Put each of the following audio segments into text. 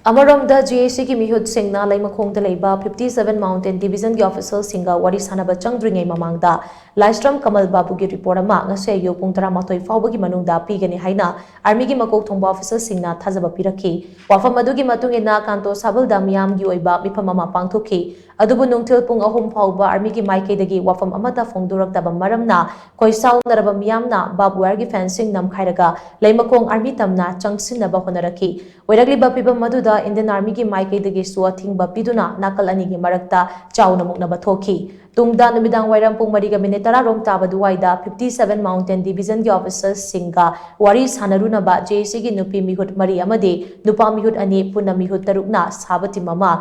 अमरोमदा GAC की मिहुत सिंगना लेमखोंगदा लेबा 57 mountain division की ऑफिसर सिंगा वारी सानबा चंद्रिंगै ममांगदा लाइस्ट्रम कमल बाबू की रिपोर्ट अमा ngase ayu pung 13 फाउबगी मनुंगदा पीगनी हाइना आर्मी की मकोक थोंबा ऑफिसर सिंगना थाजबा पिरखी वाफम अदुगी मतुंगिना कांतो साबलदा मियाम की ओइबा मिफम अमा पांगथोखी अदुबु नुंगथिल पुंग अहुम फाउबा आर्मी की माइकेदगी वाफम अमता फोंदुरक्तबा मरमना कोइसाउनरबा मियामना बाबुआर की फेंसिंग नमखाइरगा लेमखोंग आर्मी तमना चंगसिनबा होनरखी ओइरगलिबा पिबम मदुदा इंडियन आर्मी की माइकेदगी सुअथिंगबा पिदुना नाकल अनिगी मरक्ता चाउना मुकनबा थोखी तुंगदा नुमिदांग वाइरम पुंग मरिगा मिनिट 10 रोम ताबदुवाइदा 57 माउंटेन डिवीजन की ऑफिसर सिंगा वारी सानरुनबा जेसी की नुपी मिहुट मरी अमदे नुपा मिहुट अनि पुना मिहुट तरुकना साबति ममा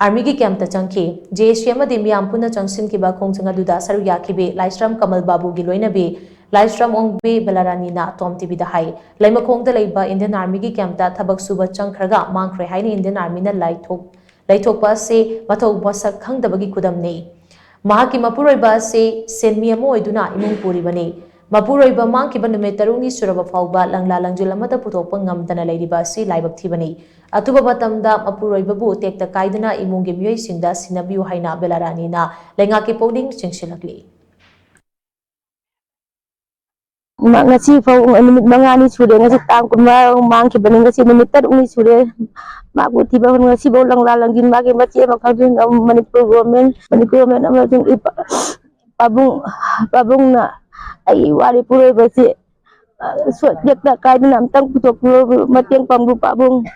आर्मी की कैंप चंखी जेसी अमदे मियाम पुना चंगसिन की बा खोंगचंग अदुदा सरु याखिबे लाइस्ट्रम कमल बाबू की लोइनबे लाइस्ट्रम ओंगबे बेलारानीना टॉम टीवी दा हाई लेमखोंगदा लेबा इंडियन आर्मी की कैंपता थबक सुबा चंखरगा मांखरे हाइने इंडियन आर्मी ना लाइथोकपा से मथौ बसक खंगदबगी खुदमने महाकी मपुरोइबा से सेनमी अमो ओइदुना इमुंग पुरिबने मपुरोइबा मांखिबा नुमित तरुंगी सुरबा फाउबा लंगला लंगजिल अमदा पुथोकपा ngamdana लेरिबा से लाइबक थीबने अतुबा मतमदा मपुरोइबाबु टेक्ता काइदना इमुंगी मियोइसिंगदा सिनबियु हाइना बेलारानीना लेंगाकी पोडिंग चिंगसिलकली ngasi fau numit mangani sure ngasi tang kuma mang ki baning ngasi numit tar uni sure ma bu ti ba ngasi bo lang la lang din ma ke ma che ma khadin manipur government ama jing pabung na ai wari puroi ba se so dek da kai nam tang putok mateng pambu pabung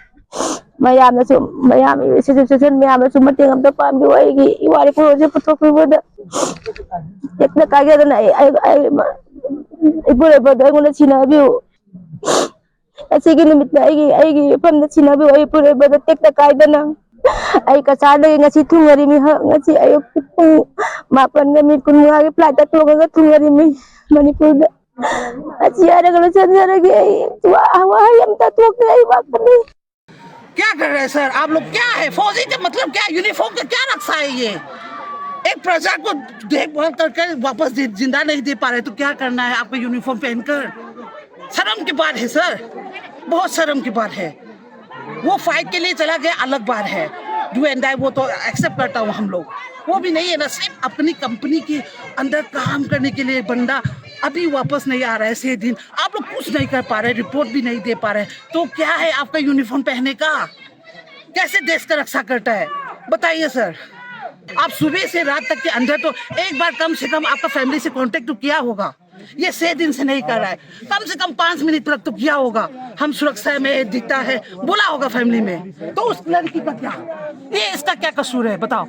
mayam na su mayam se mayam na su mateng am ta pambu ai ki wari puroi se putok bu da dek da kai ga na ai Ibu bada nguna sinabi kasi ginamit na ay pam na sinabi ay ibu bada tek na kaida na ay kasada ngasi tungari mi ha ngasi ay mapan ngami kun ngari plata to nga tungari mi manipur da kasi ara kalau sanjara ge tua hawayam tatuk ay bakni क्या कर रहे हैं sir आप लोग क्या है फौजी का मतलब क्या यूनिफॉर्म का क्या रक्षा है ये एक प्रजा को देखभाल करके वापस जिंदा नहीं दे पा रहे तो क्या करना है आपको यूनिफॉर्म पहनकर शर्म की बात है सर बहुत शर्म की बात है वो फाइट के लिए चला गया अलग बात है डू एंड डाई वो तो एक्सेप्ट करता हूँ हम लोग वो भी नहीं है ना सिर्फ अपनी कंपनी के अंदर काम करने के लिए बंदा अभी वापस नहीं आ रहा है 6 दिन आप लोग कुछ नहीं कर पा रहे रिपोर्ट भी नहीं दे पा रहे तो क्या है आपका यूनिफॉर्म पहनने का कैसे देश का रक्षा करता है बताइए सर आप सुबह से रात तक के अंदर तो एक बार कम से कम आपका फैमिली से कांटेक्ट तो किया होगा ये 6 दिन से नहीं कर रहा है कम से कम 5 मिनट तक तो किया होगा हम सुरक्षा में दिखता है बोला होगा फैमिली में तो उस लड़की का क्या ये इसका क्या कसूर है बताओ।